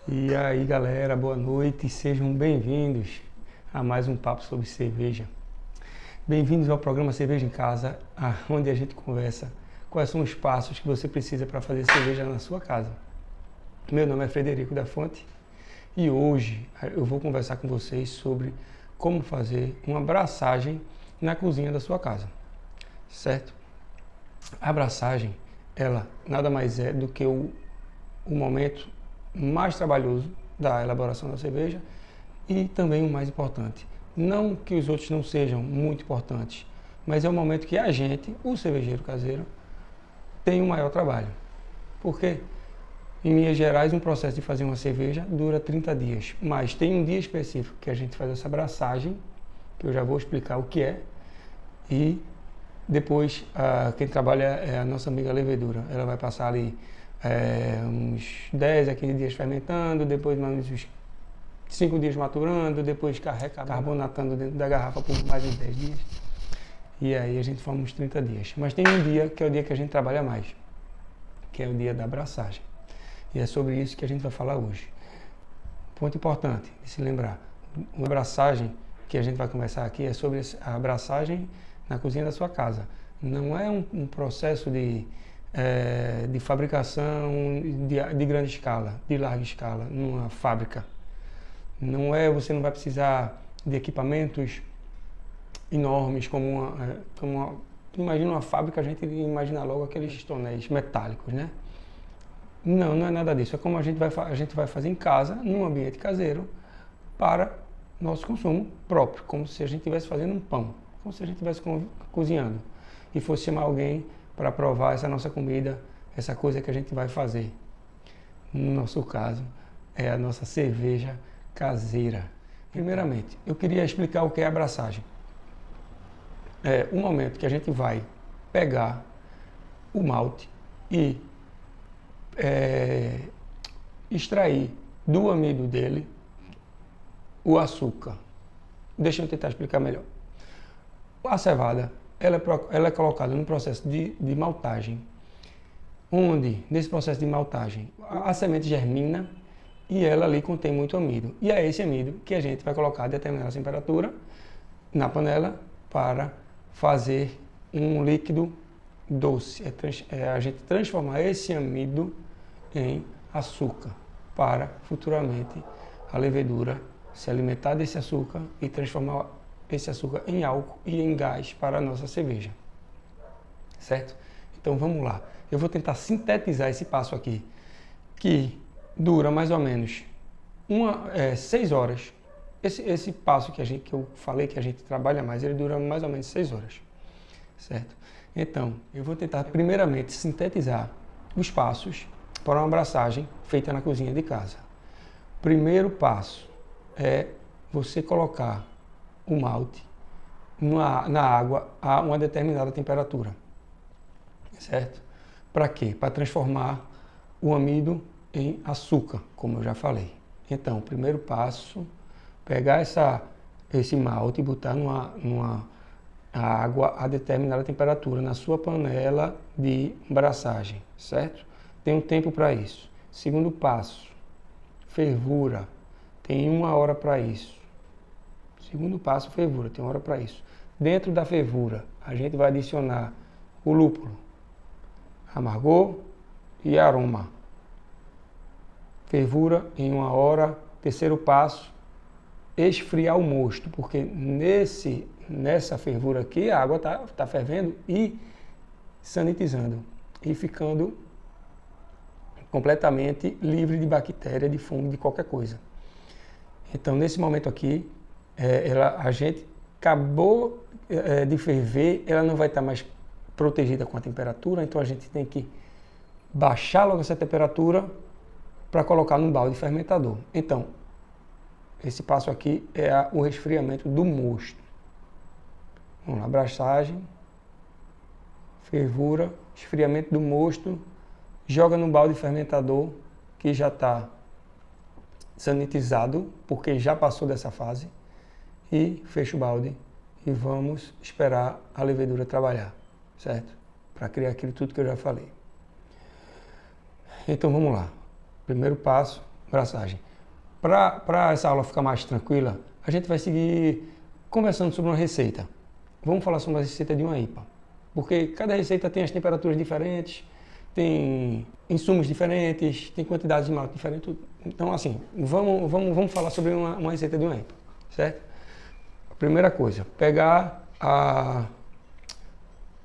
E aí galera, boa noite, sejam bem-vindos a mais um papo sobre cerveja. Bem-vindos ao programa Cerveja em Casa, onde a gente conversa quais são os passos que você precisa para fazer cerveja na sua casa. Meu nome é Frederico da Fonte e hoje eu vou conversar com vocês sobre como fazer uma braçagem na cozinha da sua casa, certo? A braçagem, ela nada mais é do que o momento mais trabalhoso da elaboração da cerveja e também o mais importante. Não que os outros não sejam muito importantes, mas é o momento que a gente, o cervejeiro caseiro, tem o maior trabalho. Porque, em linhas gerais, um processo de fazer uma cerveja dura 30 dias, mas tem um dia específico que a gente faz essa braçagem, que eu já vou explicar o que é, e depois quem trabalha é a nossa amiga levedura. Ela vai passar ali uns 10 a 15 dias fermentando, depois mais uns 5 dias maturando, depois carbonatando dentro da garrafa por mais uns 10 dias. E aí a gente forma uns 30 dias. Mas tem um dia que é o dia que a gente trabalha mais, que é o dia da abraçagem. E é sobre isso que a gente vai falar hoje. Ponto importante de se lembrar. Uma abraçagem que a gente vai conversar aqui é sobre a abraçagem na cozinha da sua casa. Não é um processo de fabricação de grande escala, de larga escala, numa fábrica. Você não vai precisar de equipamentos enormes imagina uma fábrica, a gente imagina logo aqueles tonéis metálicos, né? Não é nada disso. É como a gente vai fazer em casa, num ambiente caseiro, para nosso consumo próprio, como se a gente estivesse fazendo um pão, como se a gente estivesse cozinhando e fosse chamar alguém para provar essa nossa comida, essa coisa que a gente vai fazer. No nosso caso, é a nossa cerveja caseira. Primeiramente, eu queria explicar o que é a abraçagem. É o momento que a gente vai pegar o malte e extrair do amido dele o açúcar. Deixa eu tentar explicar melhor. A cevada, ela é colocada no processo de maltagem, onde, nesse processo de maltagem, a semente germina e ela ali contém muito amido. E é esse amido que a gente vai colocar a determinada temperatura na panela para fazer um líquido doce. A gente transformar esse amido em açúcar para futuramente a levedura se alimentar desse açúcar e transformar esse açúcar em álcool e em gás para a nossa cerveja, certo? Então vamos lá, eu vou tentar sintetizar esse passo aqui, que dura mais ou menos 6 horas. Esse passo que eu falei que a gente trabalha mais, ele dura mais ou menos 6 horas, certo? Então, eu vou tentar primeiramente sintetizar os passos para uma abraçagem feita na cozinha de casa. Primeiro passo é você colocar o malte na água a uma determinada temperatura, certo? Para quê? Para transformar o amido em açúcar, como eu já falei. Então, o primeiro passo, pegar esse malte e botar numa água a determinada temperatura na sua panela de abraçagem, certo? Tem um tempo para isso. Segundo passo, fervura. Tem 1 hora para isso. Segundo passo, fervura, tem 1 hora para isso. Dentro da fervura, a gente vai adicionar o lúpulo, amargor e aroma. Fervura em 1 hora. Terceiro passo, esfriar o mosto, porque nessa fervura aqui a água tá fervendo e sanitizando e ficando completamente livre de bactéria, de fungo, de qualquer coisa. Então, nesse momento aqui, a gente acabou de ferver, ela não vai estar mais protegida com a temperatura, então a gente tem que baixar logo essa temperatura para colocar num balde fermentador. Então, esse passo aqui é o resfriamento do mosto. Vamos lá, abraçagem, fervura, esfriamento do mosto, joga no balde fermentador que já está sanitizado, porque já passou dessa fase, e fecha o balde e vamos esperar a levedura trabalhar, certo? Para criar aquilo tudo que eu já falei. Então vamos lá. Primeiro passo, braçagem. Para essa aula ficar mais tranquila, a gente vai seguir conversando sobre uma receita. Vamos falar sobre a receita de uma IPA. Porque cada receita tem as temperaturas diferentes, tem insumos diferentes, tem quantidades de malte diferentes. Então, assim, vamos falar sobre uma receita de uma IPA, certo? A primeira coisa, pegar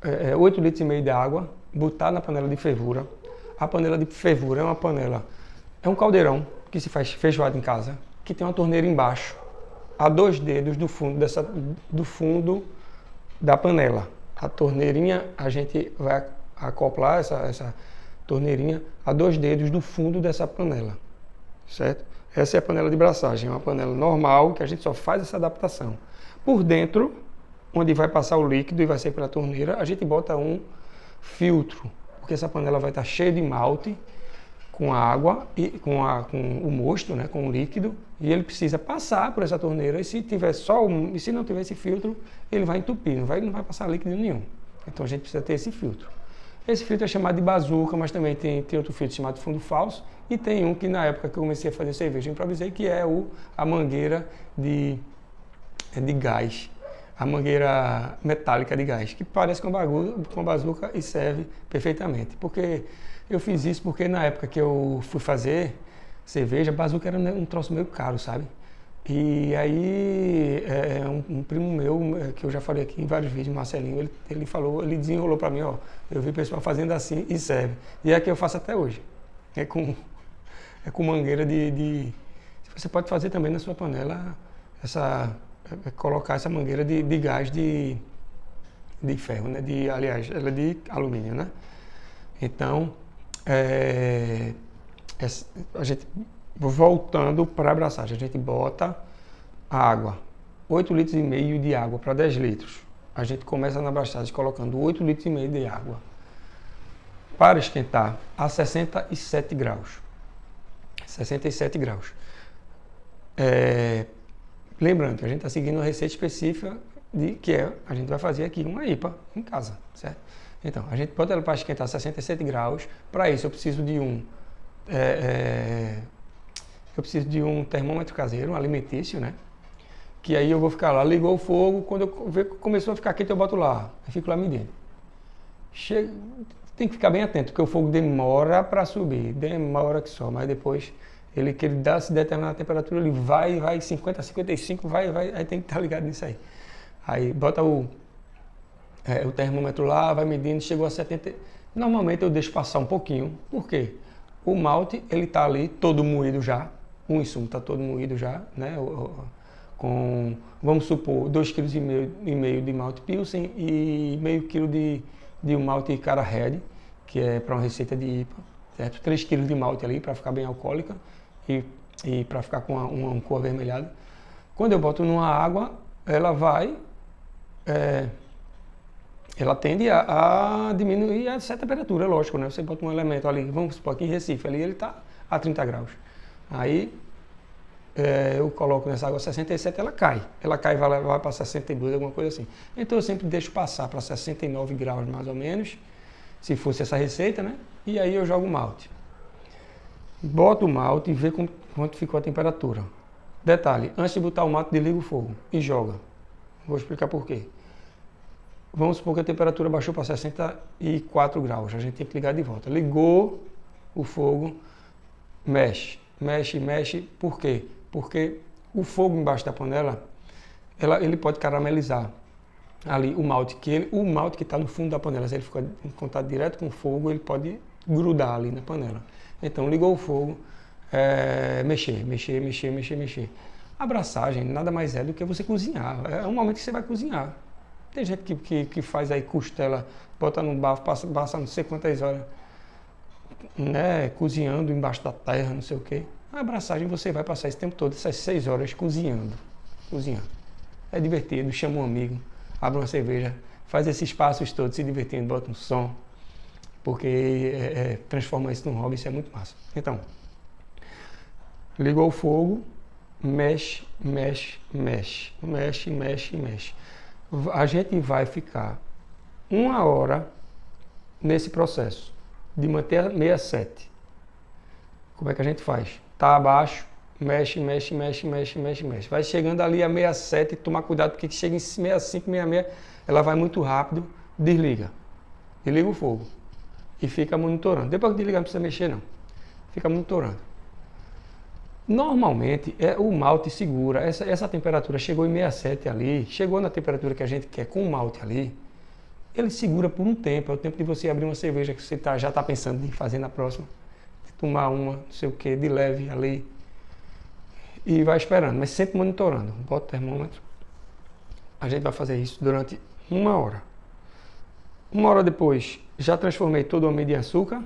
8,5 litros de água, botar na panela de fervura. A panela de fervura é um caldeirão que se faz feijoada em casa, que tem uma torneira embaixo, a 2 dedos do fundo da panela. A torneirinha, a gente vai acoplar essa torneirinha a 2 dedos do fundo dessa panela, certo? Essa é a panela de braçagem, é uma panela normal que a gente só faz essa adaptação. Por dentro, onde vai passar o líquido e vai sair pela torneira, a gente bota um filtro, porque essa panela vai estar cheia de malte, com a água e com o mosto, né, com o líquido, e ele precisa passar por essa torneira, e se não tiver esse filtro, ele vai entupir, não vai passar líquido nenhum. Então a gente precisa ter esse filtro. Esse filtro é chamado de bazuca, mas também tem outro filtro chamado fundo falso, e tem um que na época que eu comecei a fazer cerveja eu improvisei, que é a mangueira de gás, a mangueira metálica de gás, que parece com a bazuca e serve perfeitamente. Porque eu fiz isso porque na época que eu fui fazer cerveja, a bazuca era um troço meio caro, sabe? E aí um primo meu, que eu já falei aqui em vários vídeos, Marcelinho, ele desenrolou para mim, ó, eu vi o pessoal fazendo assim e serve. E é que eu faço até hoje. É com mangueira você pode fazer também na sua panela, colocar essa mangueira de gás de ferro, né? Aliás, ela é de alumínio, né? Então, a gente, voltando para a abraçagem, a gente bota a água, 8,5 litros de água para 10 litros. A gente começa na abraçagem colocando 8,5 litros de água para esquentar a 67 graus. 67 graus. Lembrando que a gente está seguindo uma receita específica a gente vai fazer aqui uma IPA em casa, certo? Então, a gente bota ela para esquentar a 67 graus. Para isso, eu preciso de um termômetro caseiro, um alimentício, né? Que aí eu vou ficar lá, ligou o fogo, quando eu ver que começou a ficar quente, eu boto lá. Eu fico lá medindo. Tem que ficar bem atento, porque o fogo demora para subir, demora que só, mas depois que ele dá se determinada temperatura, ele vai 50, 55, vai, aí tem que estar ligado nisso aí. Aí bota o termômetro lá, vai medindo, chegou a 70. Normalmente eu deixo passar um pouquinho. Por quê? O malte, ele tá ali todo moído já. O insumo tá todo moído já, né? Vamos supor, 2,5 kg de malte Pilsen e meio quilo de malte Cara Red, que é para uma receita de IPA, certo? 3 kg de malte ali para ficar bem alcoólica e para ficar com uma cor avermelhada. Quando eu boto numa água, ela tende a diminuir essa temperatura, lógico, né? Você bota um elemento ali, vamos supor aqui em Recife, ali ele está a 30 graus. Aí eu coloco nessa água 67, ela cai e vai para 62, alguma coisa assim. Então eu sempre deixo passar para 69 graus mais ou menos, se fosse essa receita, né? E aí eu jogo o malte. Boto o malte e vê quanto ficou a temperatura. Detalhe, antes de botar o malte, desliga o fogo e joga. Vou explicar por quê. Vamos supor que a temperatura baixou para 64 graus, a gente tem que ligar de volta. Ligou o fogo, mexe. Por quê? Porque o fogo embaixo da panela, ele pode caramelizar ali o malte que está no fundo da panela. Se ele ficar em contato direto com o fogo, ele pode grudar ali na panela. Então ligou o fogo, mexer. A abraçagem nada mais é do que você cozinhar. É um momento que você vai cozinhar. Tem gente que faz aí costela, bota no bafo, passa não sei quantas horas, né, cozinhando embaixo da terra, não sei o quê. A abraçagem você vai passar esse tempo todo, essas 6 horas cozinhando. É divertido, chama um amigo, abre uma cerveja, faz esses passos todos se divertindo, bota um som, porque transforma isso num hobby, isso é muito massa. Então, ligou o fogo, mexe. A gente vai ficar 1 hora nesse processo de manter a 67. Como é que a gente faz? Tá abaixo, mexe. Vai chegando ali a 67, tomar cuidado, porque chega em 65, 66, ela vai muito rápido, desliga. Desliga o fogo. E fica monitorando. Depois que desligar, não precisa mexer não. Fica monitorando. Normalmente, o malte segura. Essa temperatura chegou em 67 ali, chegou na temperatura que a gente quer com o malte ali, ele segura por um tempo. É o tempo de você abrir uma cerveja que você já está pensando em fazer na próxima. De tomar uma, não sei o que, de leve ali. E vai esperando, mas sempre monitorando. Bota o termômetro. A gente vai fazer isso durante 1 hora. 1 hora depois, já transformei todo o amido em açúcar?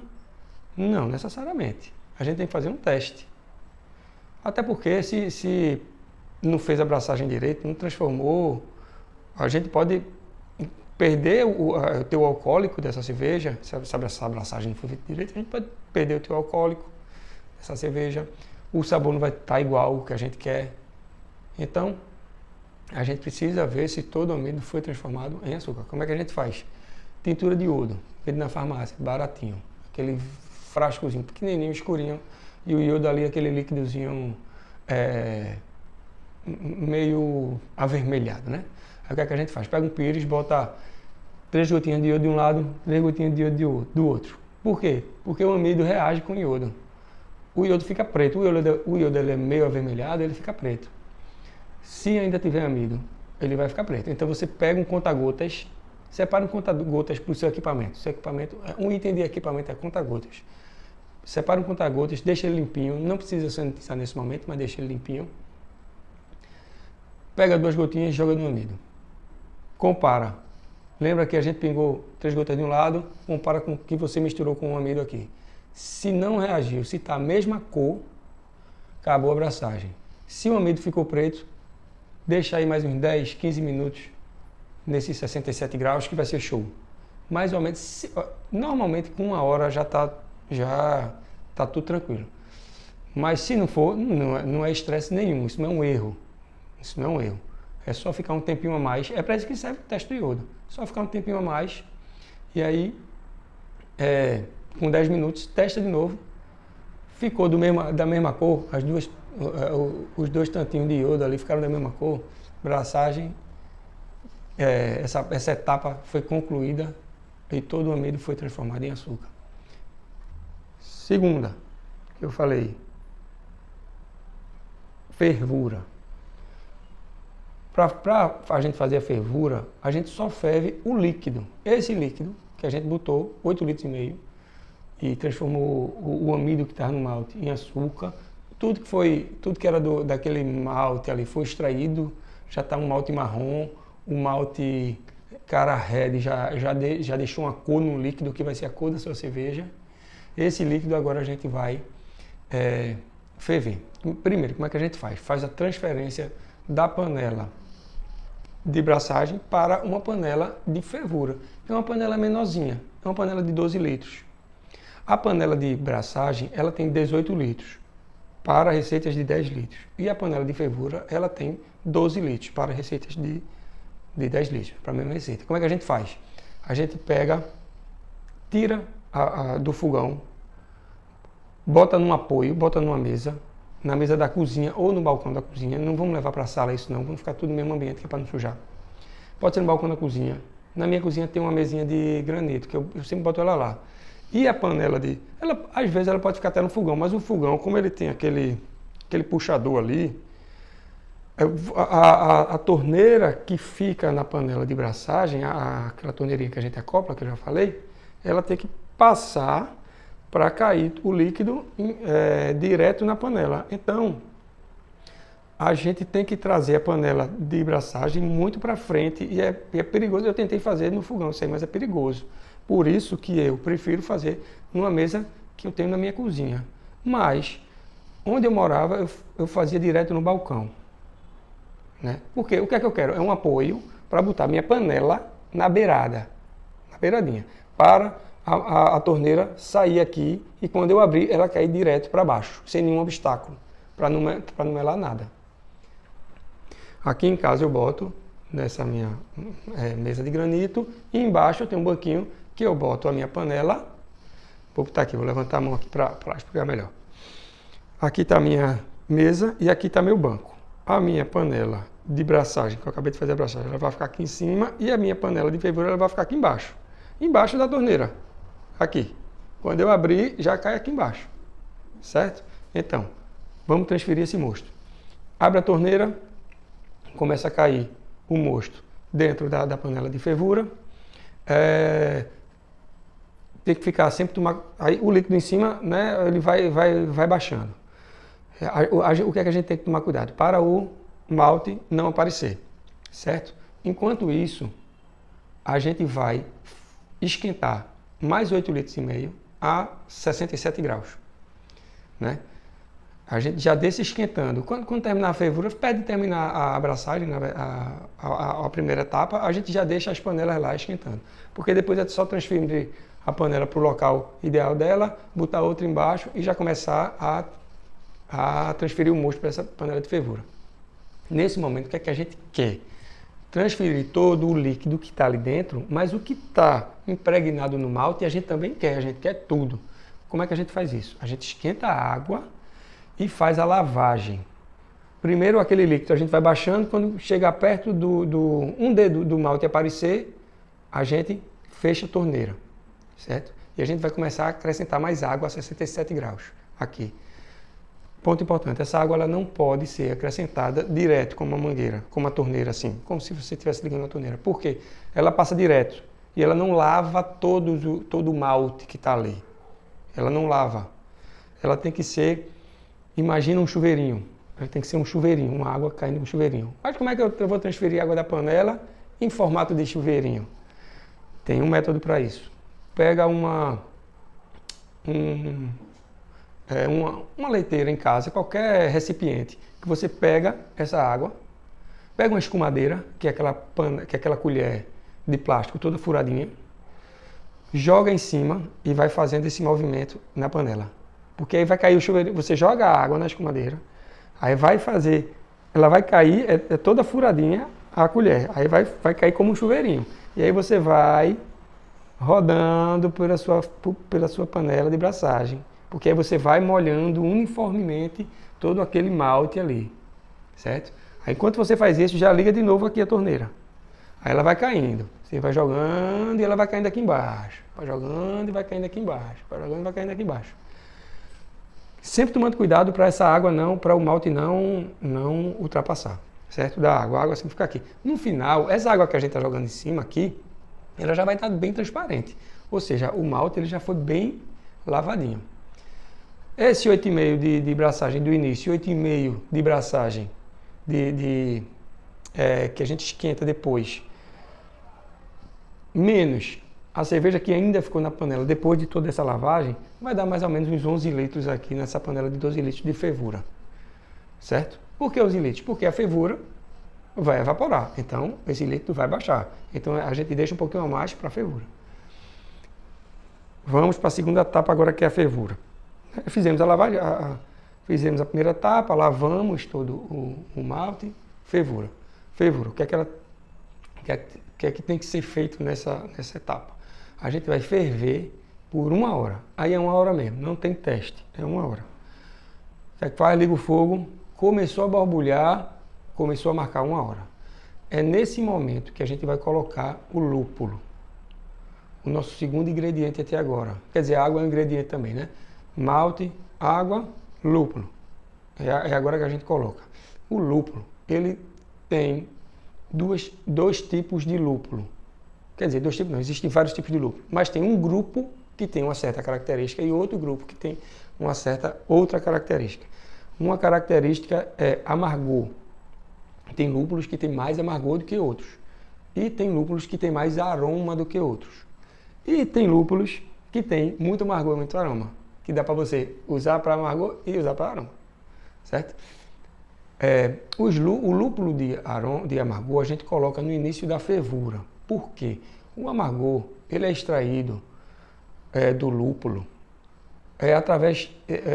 Não necessariamente. A gente tem que fazer um teste. Até porque se não fez a abraçagem direito, não transformou, a gente pode perder o teu alcoólico dessa cerveja. Se essa abraçagem não foi feita direito, a gente pode perder o teu alcoólico dessa cerveja. O sabor não vai estar igual ao que a gente quer. Então, a gente precisa ver se todo o amido foi transformado em açúcar. Como é que a gente faz? Tintura de iodo, vende na farmácia, baratinho. Aquele frascozinho pequenininho, escurinho. E o iodo ali, aquele líquidozinho meio avermelhado, né? Aí o que é que a gente faz? Pega um pires, bota 3 gotinhas de iodo de um lado, 3 gotinhas de iodo do outro. Por quê? Porque o amido reage com o iodo. O iodo fica preto. O iodo ele é meio avermelhado, ele fica preto. Se ainda tiver amido, ele vai ficar preto. Então você pega um conta-gotas, separa um conta-gotas para o seu equipamento. Seu equipamento, um item de equipamento é conta-gotas. Separa um conta-gotas, deixa ele limpinho. Não precisa sanitizar nesse momento, mas deixa ele limpinho. Pega 2 gotinhas e joga no amido. Compara. Lembra que a gente pingou 3 gotas de um lado, compara com o que você misturou com o amido aqui. Se não reagiu, se está a mesma cor, acabou a abraçagem. Se o amido ficou preto, deixa aí mais uns 10, 15 minutos nesses 67 graus que vai ser show. Mais ou menos, normalmente com 1 hora já tá tudo tranquilo. Mas se não for, não é estresse nenhum, isso não é um erro. Isso não é um erro. É só ficar um tempinho a mais. É para isso que serve o teste do iodo. Só ficar um tempinho a mais e aí, com 10 minutos, testa de novo. Ficou da mesma cor, os 2 tantinhos de iodo ali ficaram da mesma cor. Abraçagem, essa etapa foi concluída e todo o amido foi transformado em açúcar. Segunda, que eu falei, fervura. Para a gente fazer a fervura, a gente só ferve o líquido. Esse líquido que a gente botou 8,5 litros e transformou o amido que estava no malte em açúcar. Tudo que era daquele malte ali foi extraído, já está um malte marrom, o malte cara red já deixou uma cor no líquido que vai ser a cor da sua cerveja. Esse líquido agora a gente vai ferver. Primeiro, como é que a gente faz? Faz a transferência da panela de braçagem para uma panela de fervura. É uma panela menorzinha, é uma panela de 12 litros. A panela de braçagem, ela tem 18 litros para receitas de 10 litros. E a panela de fervura, ela tem 12 litros para receitas de 10 litros, para a mesma receita. Como é que a gente faz? A gente tira do fogão, bota num apoio, bota numa mesa, na mesa da cozinha ou no balcão da cozinha. Não vamos levar para a sala isso não, vamos ficar tudo no mesmo ambiente, que é para não sujar. Pode ser no balcão da cozinha. Na minha cozinha tem uma mesinha de granito, que eu sempre boto ela lá. E a panela às vezes ela pode ficar até no fogão, mas o fogão, como ele tem aquele puxador ali, a torneira que fica na panela de braçagem, aquela torneirinha que a gente acopla, que eu já falei, ela tem que passar para cair o líquido direto na panela. Então, a gente tem que trazer a panela de braçagem muito para frente e é perigoso. Eu tentei fazer no fogão, sei, mas é perigoso. Por isso que eu prefiro fazer numa mesa que eu tenho na minha cozinha. Mas, onde eu morava, eu fazia direto no balcão. Né? Porque o que é que eu quero? É um apoio para botar minha panela na beiradinha, para a torneira sair aqui e quando eu abrir, ela cair direto para baixo, sem nenhum obstáculo, para não melar nada. Aqui em casa eu boto nessa minha mesa de granito e embaixo eu tenho um banquinho que eu boto a minha panela. Vou botar aqui, vou levantar a mão aqui para explicar melhor. Aqui está a minha mesa e aqui está meu banco. A minha panela de braçagem, que eu acabei de fazer a braçagem, ela vai ficar aqui em cima e a minha panela de fervura ela vai ficar aqui embaixo. Embaixo da torneira. Aqui. Quando eu abrir, já cai aqui embaixo. Certo? Então, vamos transferir esse mosto. Abre a torneira, começa a cair o mosto dentro da panela de fervura. Tem que ficar sempre aí o líquido em cima, né, ele vai baixando. O que é que a gente tem que tomar cuidado? Para o malte não aparecer, certo? Enquanto isso, a gente vai esquentar mais 8,5 litros a 67 graus, né? A gente já deixa esquentando. Quando terminar a fervura, pede terminar a abraçagem, a primeira etapa, a gente já deixa as panelas lá esquentando. Porque depois é só transferir a panela para o local ideal dela, botar outra embaixo e já começar a transferir o mosto para essa panela de fervura. Nesse momento, o que é que a gente quer? Transferir todo o líquido que está ali dentro, mas o que está impregnado no malte a gente também quer, a gente quer tudo. Como é que a gente faz isso? A gente esquenta a água e faz a lavagem. Primeiro aquele líquido a gente vai baixando, quando chegar perto um dedo do malte aparecer, a gente fecha a torneira, certo? E a gente vai começar a acrescentar mais água a 67 graus aqui. Ponto importante, essa água ela não pode ser acrescentada direto como uma mangueira, como uma torneira assim, como se você estivesse ligando a torneira. Por quê? Ela passa direto e ela não lava todo o malte que está ali. Ela não lava. Ela tem que ser, imagina um chuveirinho. Ela tem que ser um chuveirinho, uma água caindo no chuveirinho. Mas como é que eu vou transferir a água da panela em formato de chuveirinho? Tem um método para isso. Pega uma leiteira em casa, qualquer recipiente, que você pega essa água, pega uma escumadeira, que é aquela colher de plástico toda furadinha, joga em cima e vai fazendo esse movimento na panela. Porque aí vai cair o chuveirinho, você joga a água na escumadeira, aí vai fazer, ela vai cair, é toda furadinha a colher, aí vai cair como um chuveirinho. E aí você vai rodando pela sua panela de braçagem. Porque aí você vai molhando uniformemente todo aquele malte ali, certo? Aí enquanto você faz isso, já liga de novo aqui a torneira. Aí ela vai caindo. Você vai jogando e ela vai caindo aqui embaixo. Vai jogando e vai caindo aqui embaixo. Vai jogando e vai caindo aqui embaixo. Sempre tomando cuidado para essa água para o malte não ultrapassar, certo? Da água, a água sempre fica aqui. No final, essa água que a gente está jogando em cima aqui, ela já vai estar bem transparente. Ou seja, o malte ele já foi bem lavadinho. Esse 8,5 de braçagem do início, 8,5 de braçagem que a gente esquenta depois, menos a cerveja que ainda ficou na panela depois de toda essa lavagem, vai dar mais ou menos uns 11 litros aqui nessa panela de 12 litros de fervura, certo? Por que 11 litros? Porque a fervura vai evaporar, então esse líquido vai baixar. Então a gente deixa um pouquinho a mais para a fervura. Vamos para a segunda etapa agora, que é a fervura. Fizemos a lavagem, fizemos a primeira etapa, lavamos todo o malte, fervura. Fervura, o que é que tem que ser feito nessa etapa? A gente vai ferver por 1 hora. Aí é 1 hora mesmo, não tem teste, é 1 hora. O que é que faz? Liga o fogo, começou a borbulhar, começou a marcar 1 hora. É nesse momento que a gente vai colocar o lúpulo. O nosso segundo ingrediente até agora. Quer dizer, a água é um ingrediente também, né? Malte, água, lúpulo. É agora que a gente coloca. O lúpulo, ele tem dois tipos de lúpulo. Quer dizer, dois tipos não, existem vários tipos de lúpulo. Mas tem um grupo que tem uma certa característica e outro grupo que tem uma certa outra característica. Uma característica é amargor. Tem lúpulos que têm mais amargor do que outros. E tem lúpulos que têm mais aroma do que outros. E tem lúpulos que têm muito amargor e muito aroma, que dá para você usar para amargor e usar para aroma, certo? O lúpulo de amargor a gente coloca no início da fervura. Por quê? O amargor ele é extraído do lúpulo,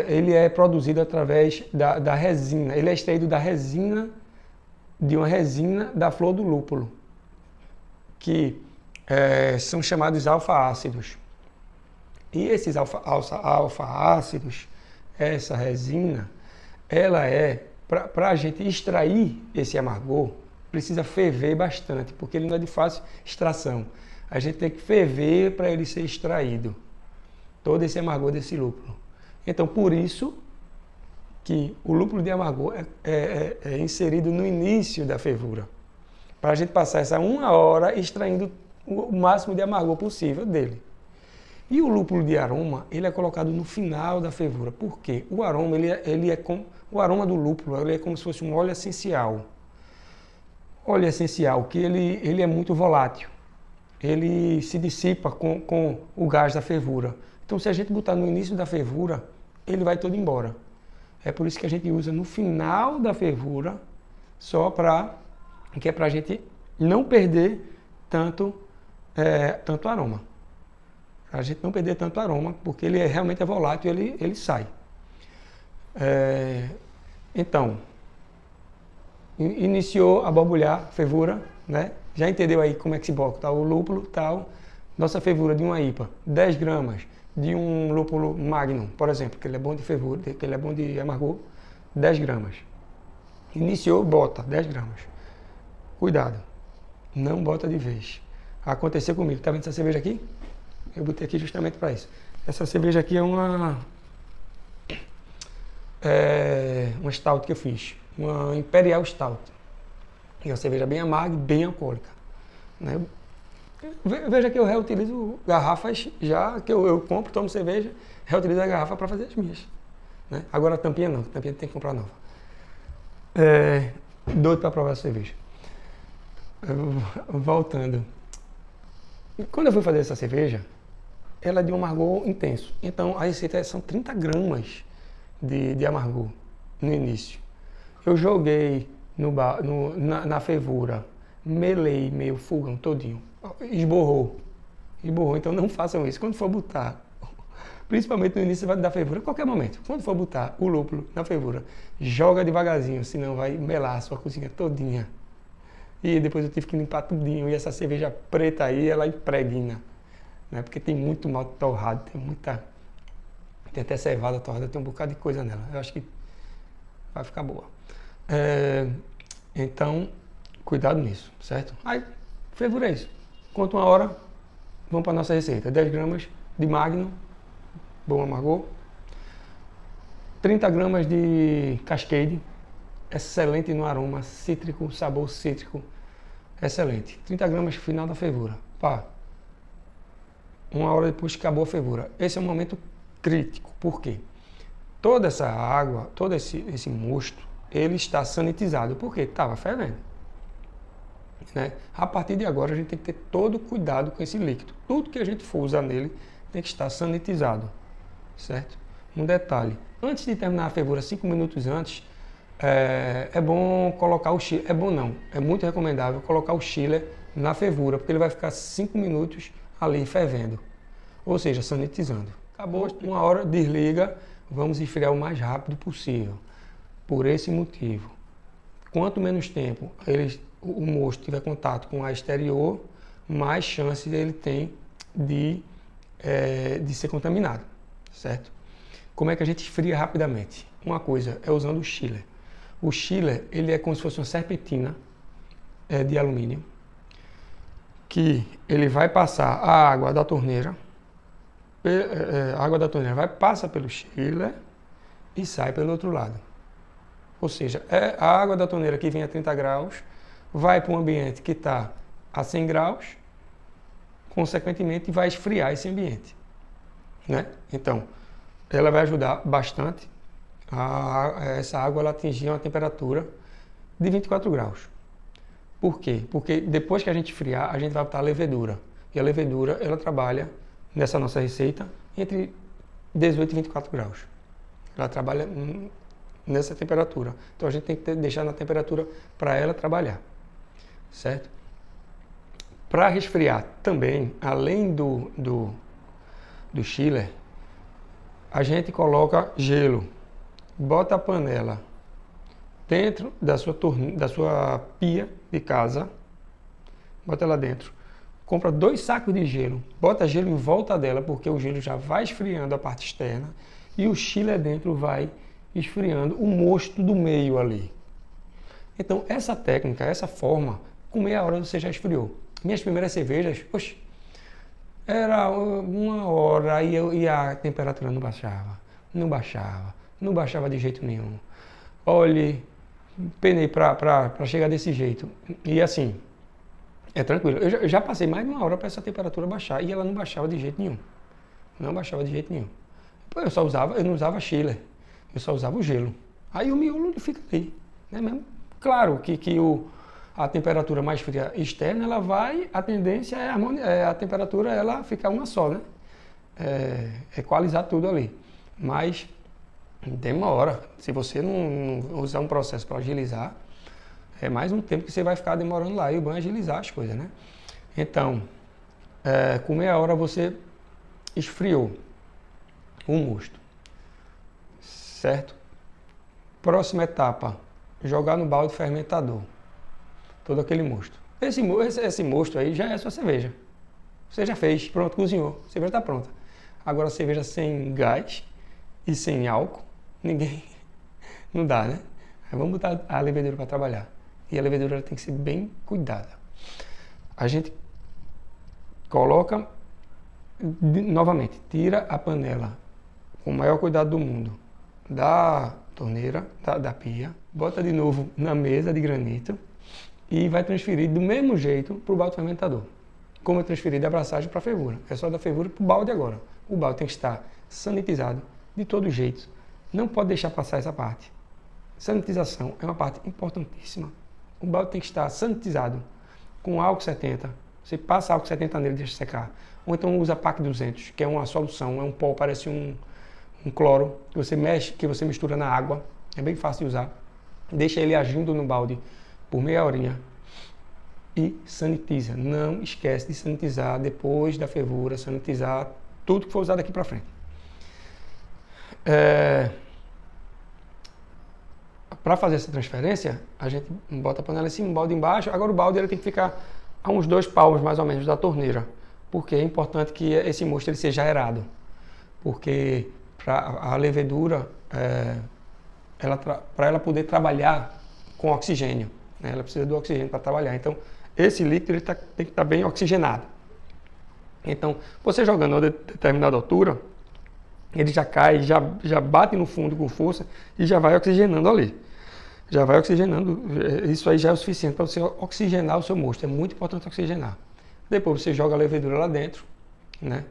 ele é produzido através da resina. Ele é extraído de uma resina da flor do lúpulo, que são chamados alfa-ácidos. E esses alfa-ácidos, essa resina, ela é, para a gente extrair esse amargor, precisa ferver bastante, porque ele não é de fácil extração. A gente tem que ferver para ele ser extraído, todo esse amargor desse lúpulo. Então, por isso que o lúpulo de amargor é inserido no início da fervura, para a gente passar essa 1 hora extraindo o máximo de amargor possível dele. E o lúpulo de aroma, ele é colocado no final da fervura. Por quê? O aroma, o aroma do lúpulo, ele é como se fosse um óleo essencial. Óleo essencial, que ele é muito volátil. Ele se dissipa com o gás da fervura. Então, se a gente botar no início da fervura, ele vai todo embora. É por isso que a gente usa no final da fervura, que é para a gente não perder tanto aroma. A gente não perder tanto aroma, porque ele realmente é volátil e ele sai. Então, iniciou a borbulhar, fervura, né? Já entendeu aí como é que se bota o lúpulo, tal. Nossa fervura de uma IPA, 10 gramas de um lúpulo Magnum, por exemplo, que ele é bom de fervura, que ele é bom de amargor, 10 gramas. Iniciou, bota 10 gramas. Cuidado, não bota de vez. Aconteceu comigo, tá vendo essa cerveja aqui? Eu botei aqui justamente para isso. Essa cerveja aqui é uma stout que eu fiz, uma Imperial Stout. É uma cerveja bem amarga e bem alcoólica, né? Veja que eu reutilizo garrafas, já que eu compro, tomo cerveja, reutilizo a garrafa para fazer as minhas, né? Agora a tampinha não, a tampinha tem que comprar nova. Doido para provar a cerveja. Voltando. Quando eu fui fazer essa cerveja, ela é de um amargor intenso. Então a receita são 30 gramas de amargor no início. Eu joguei na fervura, melei meio fogão todinho. Esborrou. Então não façam isso. Quando for botar, principalmente no início da fervura, a qualquer momento, quando for botar o lúpulo na fervura, joga devagarzinho, senão vai melar a sua cozinha todinha. E depois eu tive que limpar tudinho. E essa cerveja preta aí, ela impregna, né? Porque tem muito malte torrado, tem até cevada torrada, tem um bocado de coisa nela. Eu acho que vai ficar boa. Então, cuidado nisso, certo? Aí, fervura é isso. Conta 1 hora, vamos para a nossa receita. 10 gramas de Magnum, bom amargor. 30 gramas de Cascade, excelente no aroma, cítrico, sabor cítrico, excelente. 30 gramas no final da fervura. Pá, 1 hora depois que acabou a fervura. Esse é um momento crítico. Por quê? Toda essa água, todo esse mosto, ele está sanitizado. Por quê? Estava fervendo, né? A partir de agora a gente tem que ter todo cuidado com esse líquido. Tudo que a gente for usar nele tem que estar sanitizado, certo? Um detalhe, antes de terminar a fervura, 5 minutos antes, é bom colocar o chiller. É bom não, é muito recomendável colocar o chiller na fervura, porque ele vai ficar 5 minutos ali fervendo, ou seja, sanitizando. Acabou 1 hora, desliga, vamos esfriar o mais rápido possível. Por esse motivo, quanto menos tempo o mosto tiver contato com o ar exterior, mais chance ele tem de ser contaminado, certo? Como é que a gente esfria rapidamente? Uma coisa é usando o chiller. O chiller, ele é como se fosse uma serpentina de alumínio, que ele vai passar a água da torneira, passa pelo chiller e sai pelo outro lado. Ou seja, a água da torneira que vem a 30 graus, vai para um ambiente que está a 100 graus, consequentemente vai esfriar esse ambiente, né? Então, ela vai ajudar bastante essa água ela atingir uma temperatura de 24 graus. Por quê? Porque depois que a gente esfriar, a gente vai botar a levedura. E a levedura, ela trabalha, nessa nossa receita, entre 18 e 24 graus. Ela trabalha nessa temperatura. Então a gente tem que deixar na temperatura para ela trabalhar, certo? Para resfriar também, além do chiller, a gente coloca gelo. Bota a panela dentro da sua pia de casa, bota ela dentro, compra 2 sacos de gelo, bota gelo em volta dela, porque o gelo já vai esfriando a parte externa e o chiller dentro vai esfriando o mosto do meio ali. Então, essa técnica, essa forma, com meia hora você já esfriou. Minhas primeiras cervejas, oxe, era 1 hora e a temperatura não baixava. Não baixava de jeito nenhum. Olhe, penei para chegar desse jeito. E assim, é tranquilo. Eu já passei mais de 1 hora para essa temperatura baixar e ela não baixava de jeito nenhum. Não baixava de jeito nenhum. Eu não usava chiller, eu só usava o gelo. Aí o miolo ele fica ali, né mesmo? Claro que a temperatura mais fria externa, a tendência é a temperatura ela ficar uma só, né? Equalizar tudo ali. Mas demora. Se você não usar um processo para agilizar, é mais um tempo que você vai ficar demorando lá. E o bom é agilizar as coisas, né? Então, com meia hora você esfriou o mosto, certo? Próxima etapa, jogar no balde fermentador todo aquele mosto. Esse mosto aí já é a sua cerveja. Você já fez, pronto, cozinhou, a cerveja está pronta. Agora a cerveja sem gás e sem álcool, não dá, né? Aí vamos botar a levedura para trabalhar. E a levedura ela tem que ser bem cuidada. A gente coloca, novamente, tira a panela com o maior cuidado do mundo da torneira, da pia, bota de novo na mesa de granito e vai transferir do mesmo jeito para o balde fermentador. Como eu transferi da abraçagem para a fervura. É só da fervura para o balde agora. O balde tem que estar sanitizado de todo jeito. Não pode deixar passar essa parte. Sanitização é uma parte importantíssima. O balde tem que estar sanitizado com álcool 70. Você passa álcool 70 nele e deixa secar. Ou então usa PAC 200, que é uma solução, é um pó, parece um cloro, que você mexe, que você mistura na água. É bem fácil de usar. Deixa ele agindo no balde por meia horinha e sanitiza. Não esquece de sanitizar depois da fervura, sanitizar tudo que for usado daqui para frente. Para fazer essa transferência, a gente bota a panela em cima, o balde embaixo. Agora o balde ele tem que ficar a uns 2 palmos mais ou menos da torneira, porque é importante que esse mosto ele seja aerado, porque a levedura, para ela poder trabalhar com oxigênio, né? Ela precisa do oxigênio para trabalhar. Então, esse líquido ele tem que estar bem oxigenado. Então, você jogando a determinada altura, ele já cai, já bate no fundo com força e já vai oxigenando ali. Já vai oxigenando. Isso aí já é o suficiente para você oxigenar o seu mosto. É muito importante oxigenar. Depois você joga a levedura lá dentro, né?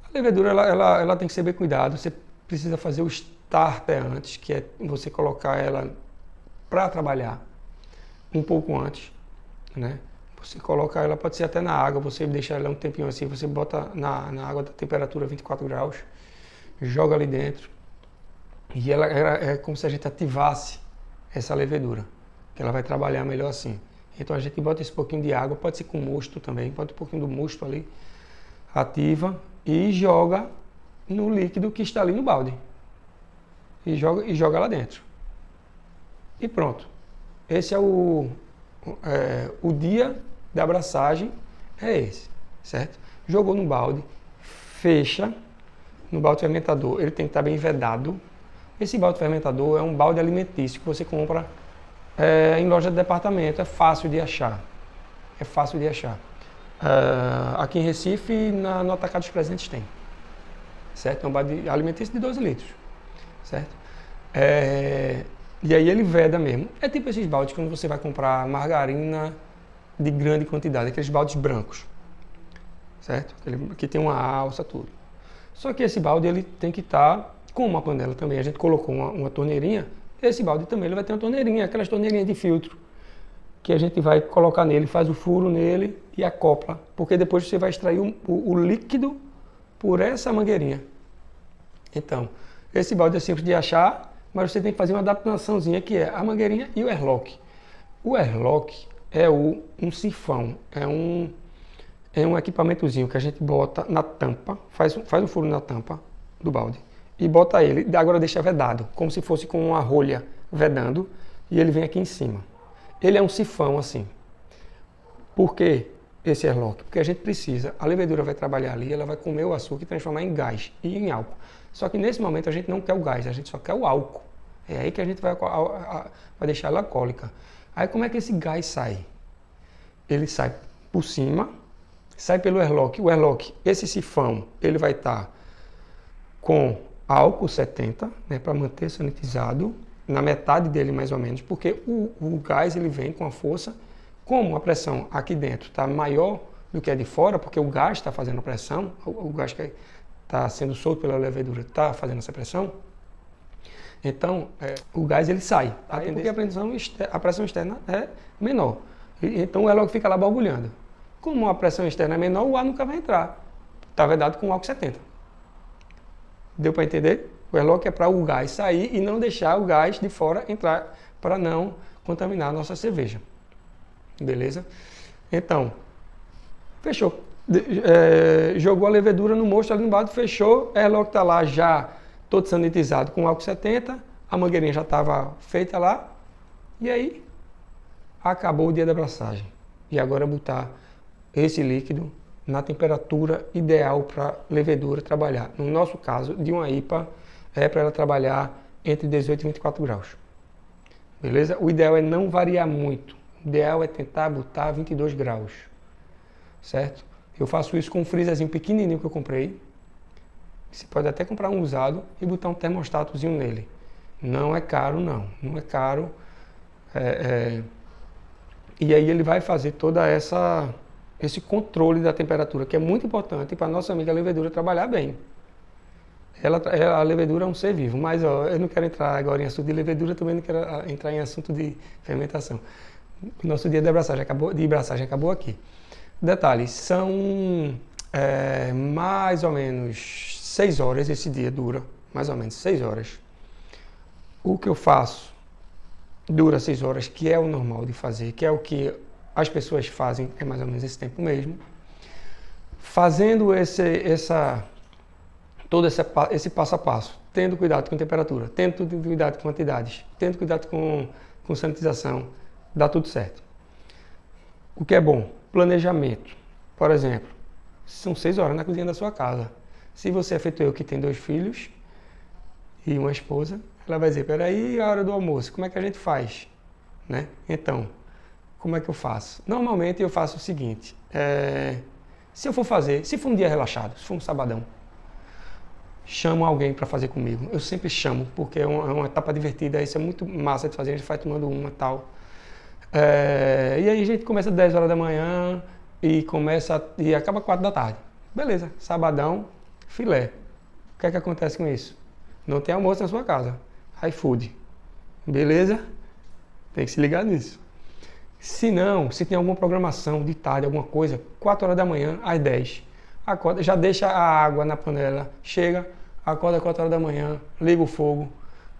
A levedura ela tem que ser bem cuidada. Você precisa fazer o starter antes, que é você colocar ela para trabalhar um pouco antes, né? Você coloca ela, pode ser até na água, você deixa ela um tempinho assim, você bota na água da temperatura 24 graus, joga ali dentro e ela é como se a gente ativasse essa levedura, que ela vai trabalhar melhor assim. Então a gente bota esse pouquinho de água, pode ser com mosto também, bota um pouquinho do mosto ali, ativa e joga no líquido que está ali no balde. E joga lá dentro. E pronto. Esse é o dia da abraçagem, é esse, certo? Jogou no balde, fecha no balde fermentador, ele tem que estar bem vedado. Esse balde fermentador é um balde alimentício que você compra em loja de departamento, é fácil de achar. É fácil de achar. Aqui em Recife, no Atacado dos Presentes tem. Certo? É um balde alimentício de 12 litros. Certo? E aí ele veda mesmo. É tipo esses baldes quando você vai comprar margarina de grande quantidade, aqueles baldes brancos. Certo? Que tem uma alça, tudo. Só que esse balde ele tem que estar com uma panela também. A gente colocou uma torneirinha. Esse balde também ele vai ter uma torneirinha, aquelas torneirinhas de filtro, que a gente vai colocar nele, faz o furo nele e acopla. Porque depois você vai extrair o líquido por essa mangueirinha. Então, esse balde é simples de achar, mas você tem que fazer uma adaptaçãozinha que é a mangueirinha e o airlock. O airlock é um sifão, é um equipamentozinho que a gente bota na tampa, faz um furo na tampa do balde e bota ele, agora deixa vedado, como se fosse com uma rolha vedando, e ele vem aqui em cima. Ele é um sifão assim. Por quê? esse airlock? Porque a gente precisa, a levedura vai trabalhar ali, ela vai comer o açúcar e transformar em gás e em álcool. Só que nesse momento a gente não quer o gás, a gente só quer o álcool. É aí que a gente vai deixar ela alcoólica. Aí como é que esse gás sai? Ele sai por cima, sai pelo airlock. O airlock, esse sifão, ele vai estar com álcool 70, né, para manter sanitizado, na metade dele mais ou menos, porque o gás ele vem com a força, como a pressão aqui dentro está maior do que a de fora, porque o gás está fazendo a pressão, o gás que está sendo solto pela levedura está fazendo essa pressão, então o gás ele sai, porque a pressão externa é menor, então o airlock fica lá borbulhando. Como a pressão externa é menor, o ar nunca vai entrar, está vedado com álcool 70. Deu para entender? O airlock é para o gás sair e não deixar o gás de fora entrar para não contaminar a nossa cerveja. Beleza? Então, fechou. Jogou a levedura no mosto ali embaixo, fechou. O airlock está lá já todo sanitizado com álcool 70. A mangueirinha já estava feita lá. E aí, acabou o dia da abraçagem. E agora botar esse líquido na temperatura ideal para a levedura trabalhar. No nosso caso, de uma IPA, é para ela trabalhar entre 18 e 24 graus. Beleza? O ideal é não variar muito. O ideal é tentar botar 22 graus. Certo? Eu faço isso com um freezerzinho pequenininho que eu comprei. Você pode até comprar um usado e botar um termostatozinho nele. Não é caro, não. Não é caro. E aí ele vai fazer toda esse controle da temperatura, que é muito importante para a nossa amiga levedura trabalhar bem. A levedura é um ser vivo, mas eu não quero entrar agora em assunto de levedura, também não quero entrar em assunto de fermentação. O nosso dia de braçagem acabou aqui. Detalhe, são mais ou menos 6 horas, esse dia dura, mais ou menos 6 horas. O que eu faço dura 6 horas, que é o normal de fazer, que é o que as pessoas fazem, é mais ou menos esse tempo mesmo. Fazendo todo esse passo a passo, tendo cuidado com temperatura, tendo cuidado com quantidades, tendo cuidado com sanitização, dá tudo certo. O que é bom? Planejamento. Por exemplo, são 6 horas na cozinha da sua casa. Se você é feito eu, que tem 2 filhos e uma esposa, ela vai dizer, peraí, a hora do almoço, como é que a gente faz? Né? Então, como é que eu faço? Normalmente eu faço o seguinte, se for um dia relaxado, se for um sabadão, chamo alguém para fazer comigo. Eu sempre chamo, porque é uma etapa divertida, isso é muito massa de fazer, a gente vai tomando uma e tal. E aí a gente começa às 10 horas da manhã e acaba 4 da tarde. Beleza, sabadão, filé. O que é que acontece com isso? Não tem almoço na sua casa. iFood. Beleza? Tem que se ligar nisso. Se não, se tem alguma programação de tarde, alguma coisa, 4 horas da manhã às 10. Acorda, já deixa a água na panela, chega, acorda às 4 horas da manhã, liga o fogo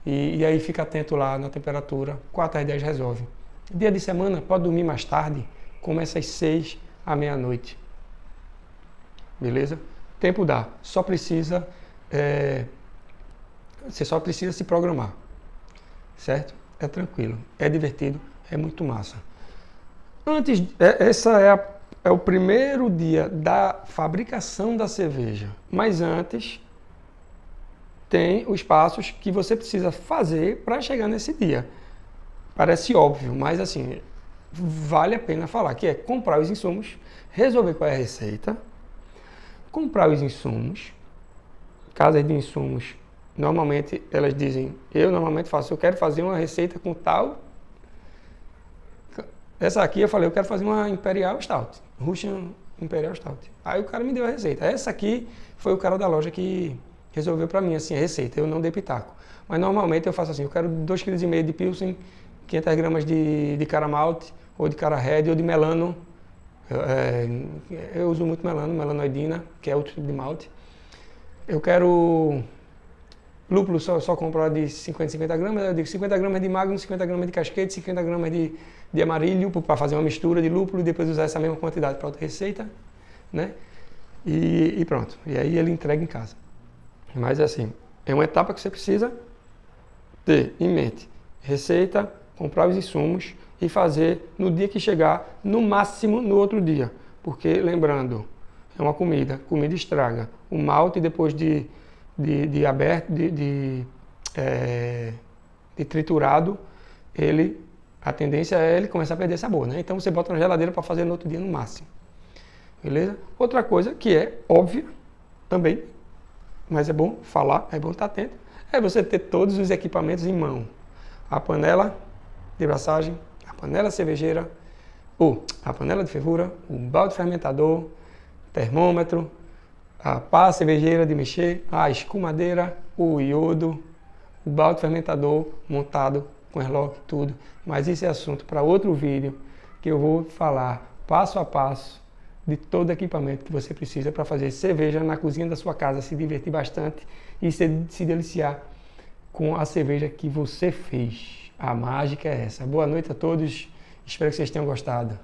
e aí fica atento lá na temperatura, 4 às 10 resolve. Dia de semana, pode dormir mais tarde, começa às 6 à meia-noite. Beleza? Tempo dá, você só precisa se programar, certo? É tranquilo, é divertido, é muito massa. É o primeiro dia da fabricação da cerveja, mas antes tem os passos que você precisa fazer para chegar nesse dia. Parece óbvio, mas assim, vale a pena falar, que é comprar os insumos, resolver qual é a receita, comprar os insumos, casas de insumos, normalmente elas dizem, eu normalmente faço, eu quero fazer uma receita com tal. Essa aqui eu falei, eu quero fazer uma Imperial Stout, Russian Imperial Stout. Aí o cara me deu a receita. Essa aqui foi o cara da loja que resolveu para mim assim a receita, eu não dei pitaco. Mas normalmente eu faço assim, eu quero 2,5 kg de Pilsen, 500 gramas de cara malte, ou de cara red, ou de melano. Eu uso muito melanoidina, que é outro tipo de malte. Eu quero lúpulo, só compro de 50 gramas, eu digo 50 gramas de Magnum, 50 gramas de Cascade, 50 gramas de Amarillo, para fazer uma mistura de lúpulo e depois usar essa mesma quantidade para outra receita, né? E pronto. E aí ele entrega em casa. Mas assim, é uma etapa que você precisa ter em mente. Receita, comprar os insumos e fazer no dia que chegar, no máximo no outro dia. Porque, lembrando, é uma comida estraga. O malte, depois de triturado, a tendência é ele começar a perder sabor, né? Então você bota na geladeira para fazer no outro dia no máximo. Beleza? Outra coisa que é óbvia também, mas é bom falar, é bom estar atento, é você ter todos os equipamentos em mão. A panela de braçagem, a panela cervejeira, a panela de fervura, o balde fermentador, termômetro, a pá cervejeira de mexer, a escumadeira, o iodo, o balde fermentador montado com airlock, tudo. Mas isso é assunto para outro vídeo, que eu vou falar passo a passo de todo equipamento que você precisa para fazer cerveja na cozinha da sua casa, se divertir bastante e se deliciar com a cerveja que você fez. A mágica é essa. Boa noite a todos, espero que vocês tenham gostado.